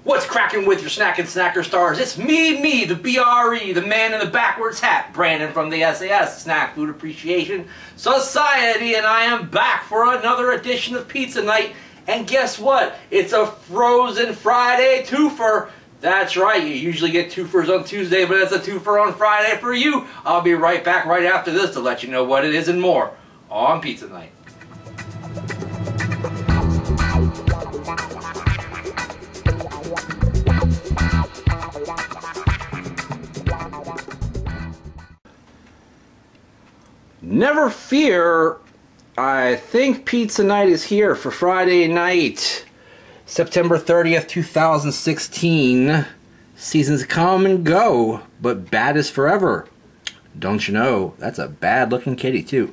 What's cracking with your snack and snacker stars? It's me, the BRE, the man in the backwards hat, Brandon from the sAs, Snack Food Appreciation Society, and I am back for another edition of Pizza Night. And guess what? It's a Frozen Friday twofer. That's right, you usually get twofers on Tuesday, but it's a twofer on Friday for you. I'll be right back right after this to let you know what it is and more on Pizza Night. Never fear, I think Pizza Night is here for Friday night, September 30th, 2016. Seasons come and go, but bad is forever. Don't you know? That's a bad looking kitty too.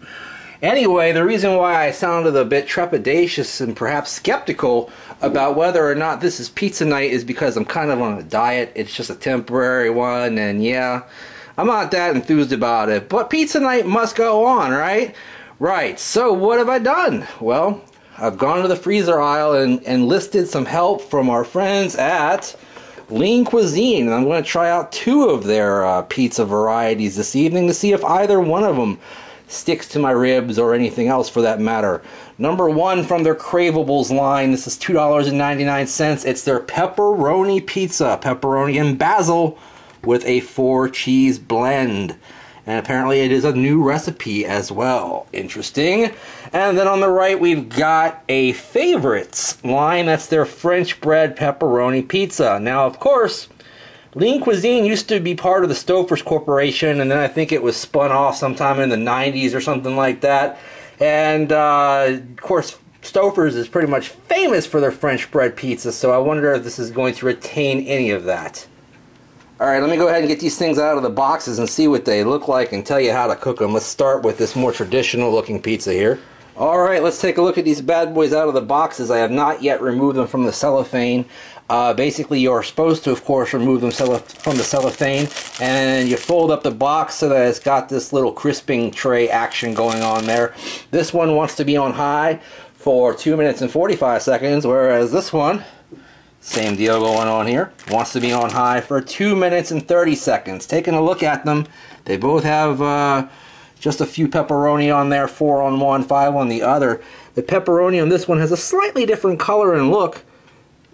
Anyway, the reason why I sounded a bit trepidatious and perhaps skeptical about whether or not this is Pizza Night is because I'm kind of on a diet. It's just a temporary one, and yeah, I'm not that enthused about it, but Pizza Night must go on, right? Right, so what have I done? Well, I've gone to the freezer aisle and enlisted some help from our friends at Cuisine, and I'm going to try out two of their pizza varieties this evening to see if either one of them sticks to my ribs or anything else for that matter. Number one from their Craveables line, this is $2.99. It's their pepperoni pizza, pepperoni and basil, with a 4-cheese blend. And apparently it is a new recipe as well. Interesting. And then on the right we've got a favorites line. That's their French bread pepperoni pizza. Now, of course, Cuisine used to be part of the Stouffer's Corporation, and then I think it was spun off sometime in the 90s or something like that. And of course, Stouffer's is pretty much famous for their French bread pizza, so I wonder if this is going to retain any of that. Alright, let me go ahead and get these things out of the boxes and see what they look like and tell you how to cook them. Let's start with this more traditional looking pizza here. Alright, let's take a look at these bad boys out of the boxes. I have not yet removed them from the cellophane. Basically, you're supposed to, of course, remove them from the cellophane, and you fold up the box so that it's got this little crisping tray action going on there. This one wants to be on high for 2 minutes and 45 seconds, whereas this one, same deal going on here, wants to be on high for 2 minutes and 30 seconds. Taking a look at them, they both have just a few pepperoni on there, 4 on one, 5 on the other. The pepperoni on this one has a slightly different color and look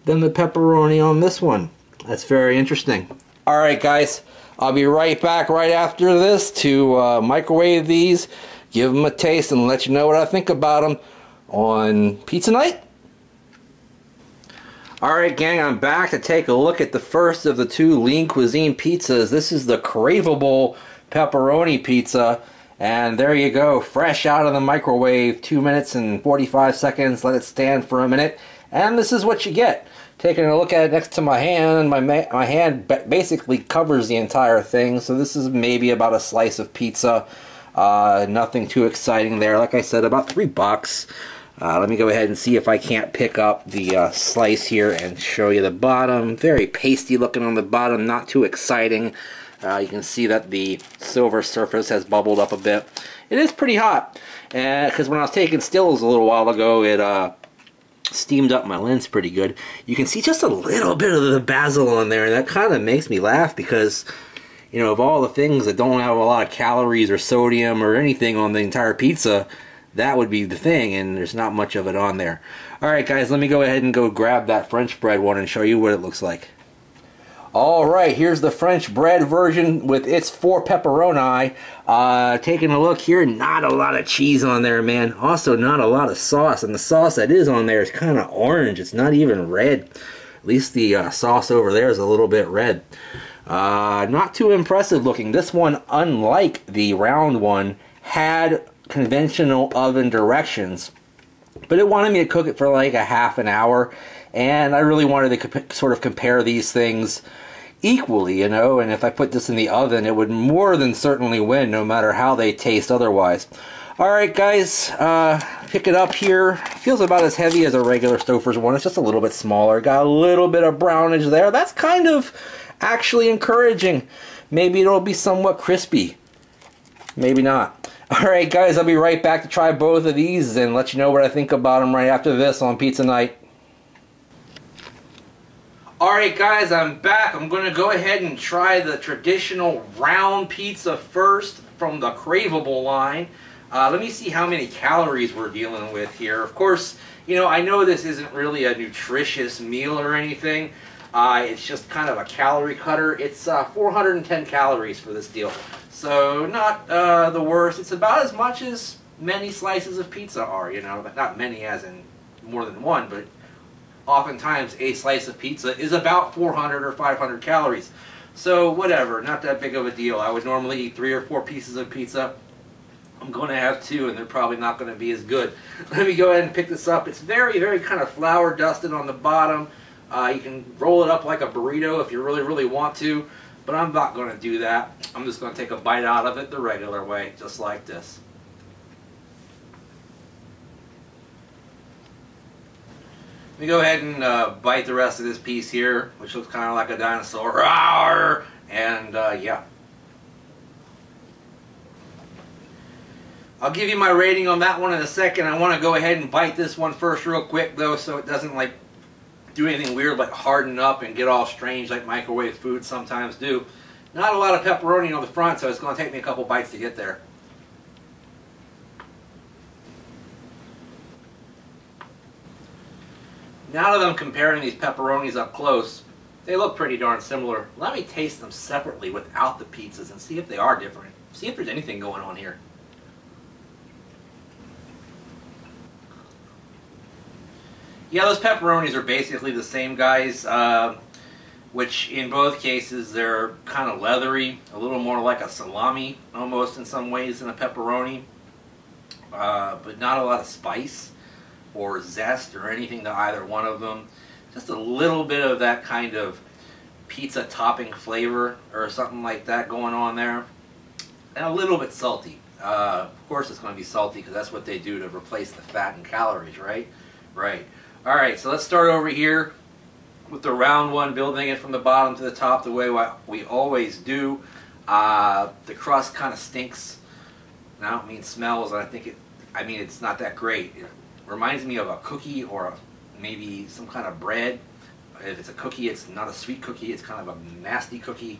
than the pepperoni on this one. That's very interesting. Alright guys, I'll be right back right after this to microwave these, give them a taste, and let you know what I think about them on Pizza Night. Alright gang, I'm back to take a look at the first of the two Lean Cuisine pizzas. This is the Craveable pepperoni pizza, and there you go, fresh out of the microwave, 2 minutes and 45 seconds, let it stand for a minute, and this is what you get. Taking a look at it next to my hand, my hand basically covers the entire thing, so this is maybe about a slice of pizza. Nothing too exciting there, like I said, about $3. Let me go ahead and see if I can't pick up the slice here and show you the bottom. Very pasty looking on the bottom, not too exciting. You can see that the silver surface has bubbled up a bit. It is pretty hot, because when I was taking stills a little while ago, it steamed up my lens pretty good. You can see just a little bit of the basil on there, and that kind of makes me laugh because, you know, of all the things that don't have a lot of calories or sodium or anything on the entire pizza, that would be the thing, and there's not much of it on there. Alright guys, let me go ahead and go grab that French bread one and show you what it looks like. Alright, here's the French bread version with its 4 pepperoni. Taking a look here, not a lot of cheese on there, man. Also not a lot of sauce, and the sauce that is on there is kind of orange. It's not even red. At least the sauce over there is a little bit red. Not too impressive looking. This one, unlike the round one, had conventional oven directions, but it wanted me to cook it for like a half an hour, and I really wanted to sort of compare these things equally, you know, and if I put this in the oven, it would more than certainly win, no matter how they taste otherwise. Alright guys, pick it up here. Feels about as heavy as a regular Stouffer's one. It's just a little bit smaller. Got a little bit of brownage there. That's kind of actually encouraging. Maybe it'll be somewhat crispy. Maybe not. Alright guys, I'll be right back to try both of these and let you know what I think about them right after this on Pizza Night. Alright guys, I'm back. I'm going to go ahead and try the traditional round pizza first from the Craveable line. Let me see how many calories we're dealing with here. Of course, you know, I know this isn't really a nutritious meal or anything. It's just kind of a calorie cutter. It's 410 calories for this deal. So not the worst. It's about as much as many slices of pizza are, you know, but not many as in more than one, but oftentimes a slice of pizza is about 400 or 500 calories. So whatever, not that big of a deal. I would normally eat 3 or 4 pieces of pizza. I'm going to have 2 and they're probably not going to be as good. Let me go ahead and pick this up. It's very, very kind of flour dusted on the bottom. You can roll it up like a burrito if you really, really want to, but I'm not going to do that. I'm just going to take a bite out of it the regular way, just like this. Let me go ahead and bite the rest of this piece here, which looks kind of like a dinosaur. Rawr! And yeah. I'll give you my rating on that one in a second. I want to go ahead and bite this one first real quick though, so it doesn't like do anything weird like harden up and get all strange like microwave food sometimes do. Not a lot of pepperoni on the front, so it's going to take me a couple bites to get there. Now that I'm comparing these pepperonis up close, they look pretty darn similar. Let me taste them separately without the pizzas and see if they are different. See if there's anything going on here. Yeah, those pepperonis are basically the same, guys, which in both cases they're kind of leathery, a little more like a salami almost in some ways than a pepperoni, but not a lot of spice or zest or anything to either one of them. Just a little bit of that kind of pizza topping flavor or something like that going on there, and a little bit salty. Of course it's going to be salty because that's what they do to replace the fat and calories, right? Right. Alright, so let's start over here with the round one, building it from the bottom to the top the way we always do. The crust kind of stinks. And I don't mean smells, I mean it's not that great. It reminds me of a cookie or maybe some kind of bread. If it's a cookie, it's not a sweet cookie, it's kind of a nasty cookie.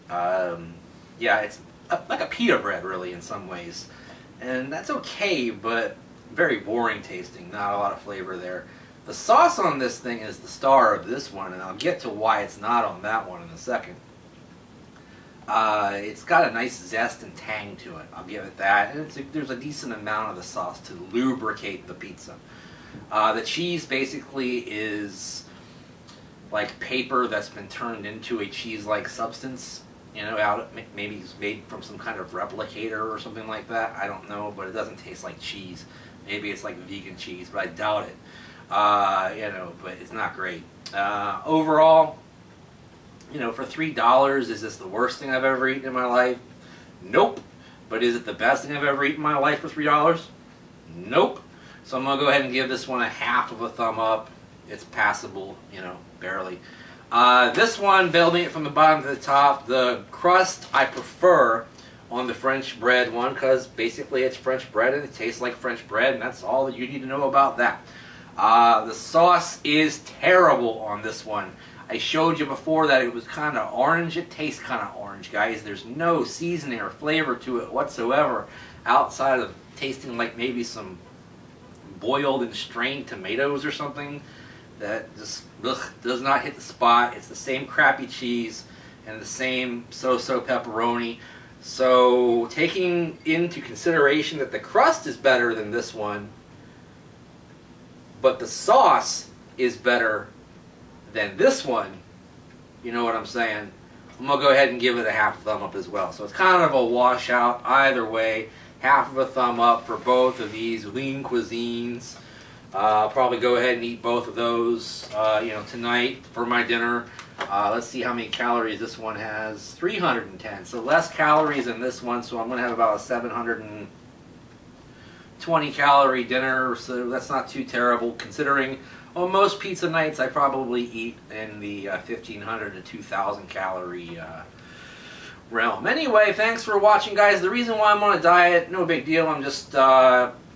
Yeah, it's like a pita bread really in some ways. And that's okay, but very boring tasting, not a lot of flavor there. The sauce on this thing is the star of this one, and I'll get to why it's not on that one in a second. It's got a nice zest and tang to it, I'll give it that, and there's a decent amount of the sauce to lubricate the pizza. The cheese basically is like paper that's been turned into a cheese-like substance. You know, maybe it's made from some kind of replicator or something like that. I don't know, but it doesn't taste like cheese. Maybe it's like vegan cheese, but I doubt it. You know, but it's not great. Overall, you know, for $3, is this the worst thing I've ever eaten in my life? Nope. But is it the best thing I've ever eaten in my life for $3? Nope. So I'm going to go ahead and give this one a half of a thumb up. It's passable, you know, barely. This one, building it from the bottom to the top, the crust I prefer on the French bread one because basically it's French bread and it tastes like French bread, and that's all that you need to know about that. The sauce is terrible on this one. I showed you before that it was kind of orange. It tastes kind of orange, guys. There's no seasoning or flavor to it whatsoever outside of tasting like maybe some boiled and strained tomatoes or something that just does not hit the spot. It's the same crappy cheese and the same so-so pepperoni. So taking into consideration that the crust is better than this one, but the sauce is better than this one, you know what I'm saying, I'm going to go ahead and give it a half thumb up as well. So it's kind of a washout either way. Half of a thumb up for both of these lean cuisines. I'll probably go ahead and eat both of those you know, tonight for my dinner. Let's see how many calories this one has. 310, so less calories than this one, so I'm going to have about a 720 calorie dinner, so that's not too terrible considering on most pizza nights I probably eat in the 1,500 to 2,000 calorie realm. Anyway, thanks for watching, guys. The reason why I'm on a diet, no big deal. I'm just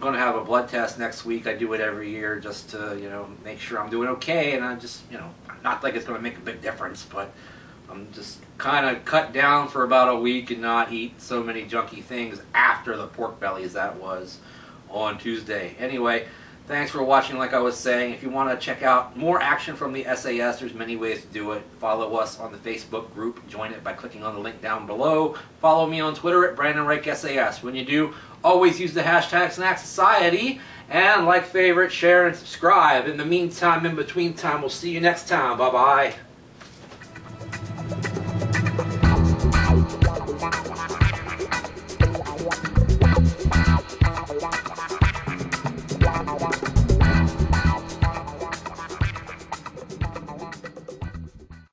going to have a blood test next week. I do it every year just to, you know, make sure I'm doing okay. And I just, you know, not like it's going to make a big difference, but I'm just kind of cut down for about a week and not eat so many junky things after the pork bellies that was on Tuesday. Anyway, thanks for watching. Like I was saying, if you want to check out more action from the sAs, there's many ways to do it. Follow us on the Facebook group. Join it by clicking on the link down below. Follow me on Twitter at BrandonReichSAS. When you do, always use the hashtag Snack Society. And like, favorite, share, and subscribe. In the meantime, in between time, we'll see you next time. Bye-bye.